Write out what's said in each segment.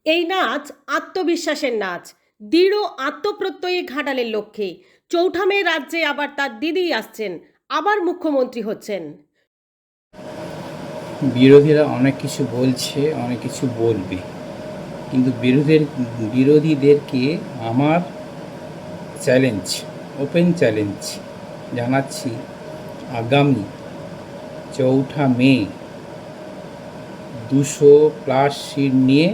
এই নাচ আত্মবিশ্বাসের নাচ, দৃঢ় আত্মপ্রত্যয়ী ঘাটালের লক্ষ্যে। চৌঠা মে রাজ্যে আবার তার দিদি আসছেন, আবার মুখ্যমন্ত্রী হচ্ছেন। বিরোধীরা অনেক কিছু বলছে, অনেক কিছু বলবে, কিন্তু বিরোধীদেরকে আমার চ্যালেঞ্জ, ওপেন চ্যালেঞ্জ জানাচ্ছি। আগামী ৪ঠা মে ২০০+ সিট নিয়ে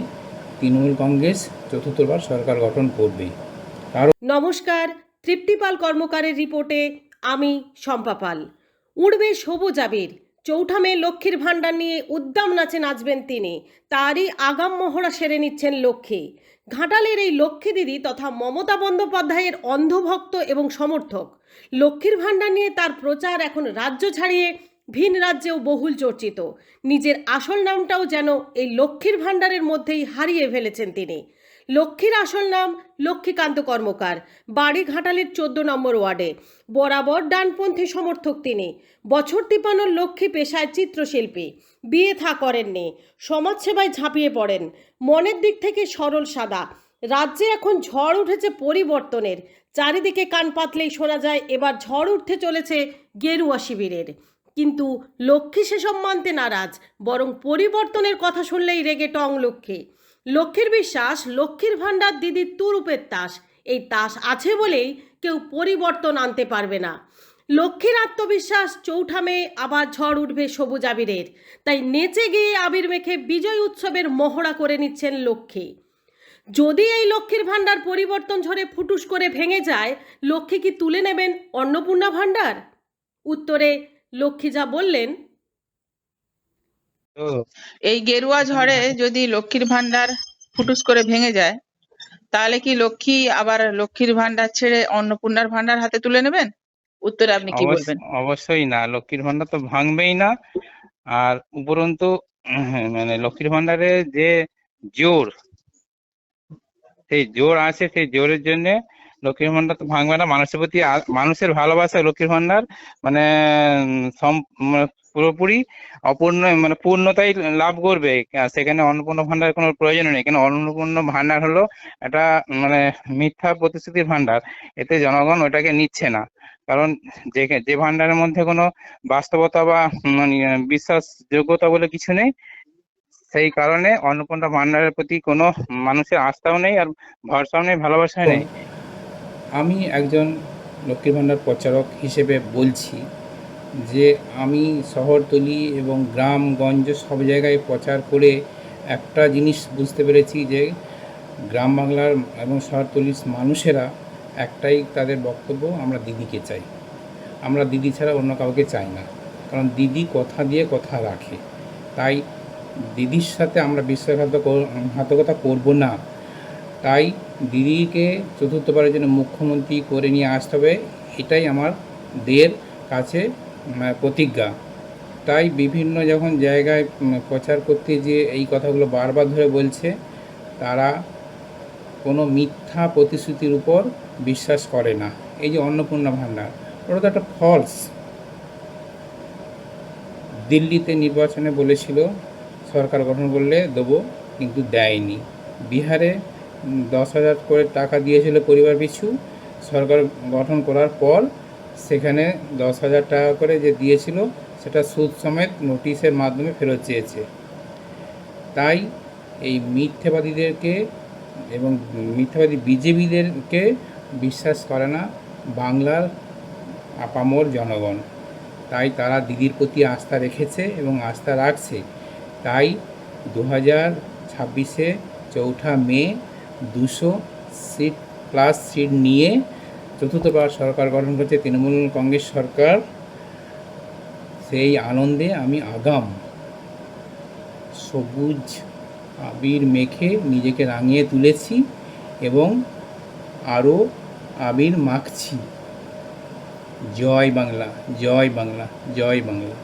তৃণমূল কংগ্রেস চতুর্থবার সরকার গঠন করবে। নমস্কার, তৃপ্তিপাল কর্মকারের রিপোর্টে আমি শম্পা পাল। উড়বে সবুজ আবির। চৌঠা মে লক্ষ্মীর ভাণ্ডার নিয়ে উদ্দাম নাচে নাচবেন তিনি। তারই আগাম মহড়া সেরে নিচ্ছেন লক্ষ্মী। ঘাটালের এই লক্ষ্মী দিদি তথা মমতা বন্দ্যোপাধ্যায়ের অন্ধভক্ত এবং সমর্থক। লক্ষ্মীর ভাণ্ডার নিয়ে তার প্রচার এখন রাজ্য ছাড়িয়ে ভিন রাজ্যেও বহুল চর্চিত। নিজের আসল নামটাও যেন এই লক্ষ্মীর ভাণ্ডারের মধ্যেই হারিয়ে ফেলেছেন তিনি। লক্ষ্মীর আসল নাম লক্ষ্মীকান্ত কর্মকার, বাড়ি ঘাটালের ১৪ নম্বর ওয়ার্ডে। বরাবর ডানপন্থী সমর্থক তিনি। বছর ৫৩ লক্ষ্মী পেশায় চিত্রশিল্পী, বিয়ে থা করেননি, সমাজসেবায় ঝাঁপিয়ে পড়েন, মনের দিক থেকে সরল সাদা। রাজ্যে এখন ঝড় উঠেছে পরিবর্তনের। চারিদিকে কান পাতলেই শোনা যায় এবার ঝড় উঠতে চলেছে গেরুয়া শিবিরের। কিন্তু লক্ষ্মী সেসব মানতে নারাজ, বরং পরিবর্তনের কথা শুনলেই রেগে টং লক্ষ্মী। লক্ষ্মীর বিশ্বাস, লক্ষ্মীর ভাণ্ডার দিদির তুরুপের তাস। এই তাস আছে বলেই কেউ পরিবর্তন আনতে পারবে না। লক্ষ্মীর আত্মবিশ্বাস, চৌঠা মে আবার ঝড় উঠবে সবুজ আবিরের। তাই নেচে গিয়ে আবির মেখে বিজয় উৎসবের মহড়া করে নিচ্ছেন লক্ষ্মী। যদি এই লক্ষ্মীর ভাণ্ডার পরিবর্তন ঝড়ে ফুটুস করে ভেঙে যায়, লক্ষ্মী কি তুলে নেবেন অন্নপূর্ণা ভাণ্ডার? উত্তরে লক্ষ্মী যা বললেন, এই গেরুয়া ঝড়ে যদি লক্ষ্মীর ভান্ডার ফুটুস করে ভেঙে যায়, তাহলে কি লক্ষ্মী আবার লক্ষ্মীর ভান্ডার ছেড়ে অন্নপূর্ণার ভান্ডার হাতে তুলে নেবেন? উত্তরে আপনি কি বলবেন? অবশ্যই না, লক্ষ্মীর ভান্ডার তো ভাঙবেই না। আর উপরন্তু মানে লক্ষ্মীর ভান্ডারে যে জোর, সেই জোর আছে, সেই জোরের জন্য লক্ষ্মীর ভান্ডার তো ভাঙবে না। মানুষের প্রতি মানুষের ভালোবাসা লক্ষ্মীর ভান্ডার মানে মানে পুরোপুরি অপূর্ণ, মানে পূর্ণতাই লাভ করবে। সেখানে অন্নপূর্ণা ভান্ডার কোনো প্রয়োজন নেই, কেন অন্নপূর্ণা ভান্ডার হলো একটা মানে মিথ্যা প্রতিশ্রুতির ভান্ডার। এতে জনগণ ওটাকে নিচ্ছে না, কারণ যে ভান্ডারের মধ্যে কোনো বাস্তবতা বা মানে বিশ্বাসযোগ্যতা বলে কিছু নেই, সেই কারণে অন্নপূর্ণা ভান্ডারের প্রতি কোনো মানুষের আস্থাও নেই, আর ভরসাও নেই, ভালোবাসাও নেই। আমি একজন লক্ষ্মীর ভাণ্ডার প্রচারক হিসেবে বলছি যে আমি শহরতলি এবং গ্রামগঞ্জ সব জায়গায় প্রচার করে একটা জিনিস বুঝতে পেরেছি যে গ্রাম বাংলার এবং শহরতলির মানুষেরা একটাই তাদের বক্তব্য, আমরা দিদিকে চাই, আমরা দিদি ছাড়া অন্য কাউকে চাই না। কারণ দিদি কথা দিয়ে কথা রাখে, তাই দিদির সাথে আমরা বিশ্বাসঘাতকতা করব না। তাই দিদিকে চতুর্থবারের জন্য মুখ্যমন্ত্রী করে নিয়ে আসতে হবে, এটাই আমার দের কাছে প্রতিজ্ঞা। তাই বিভিন্ন যখন জায়গায় প্রচার করতে গিয়ে এই কথাগুলো বারবার ধরে বলছে, তারা কোনো মিথ্যা প্রতিশ্রুতির উপর বিশ্বাস করে না। এই যে অন্নপূর্ণা ভাণ্ডার, ওটা তো একটা ফলস। দিল্লিতে নির্বাচনে বলেছিল সরকার গঠন করলে দেবো, কিন্তু দেয়নি। বিহারে 10,000 করে টাকা দিয়েছিল পরিবার পিছু, সরকার গঠন করার পর সেখানে 10,000 টাকা করে যে দিয়েছিল সেটা সুদ সমেত নোটিশের মাধ্যমে ফেরত চেয়েছে। তাই এই মিথ্যাবাদীদেরকে এবং মিথ্যাবাদী বিজেপিদেরকে বিশ্বাস করে না বাংলার আপামর জনগণ। তাই তারা দিদির প্রতি আস্থা রেখেছে এবং আস্থা রাখছে। তাই 2026-এ ৪ঠা মে 200+ সিট নিয়ে চতুর্থবার সরকার গঠন করছে তৃণমূল কংগ্রেস সরকার। সেই আনন্দে আমি আগাম সবুজ আবির মেখে নিজেকে রাঙিয়ে তুলেছি এবং আরও আবির মাখছি। জয় বাংলা, জয় বাংলা, জয় বাংলা।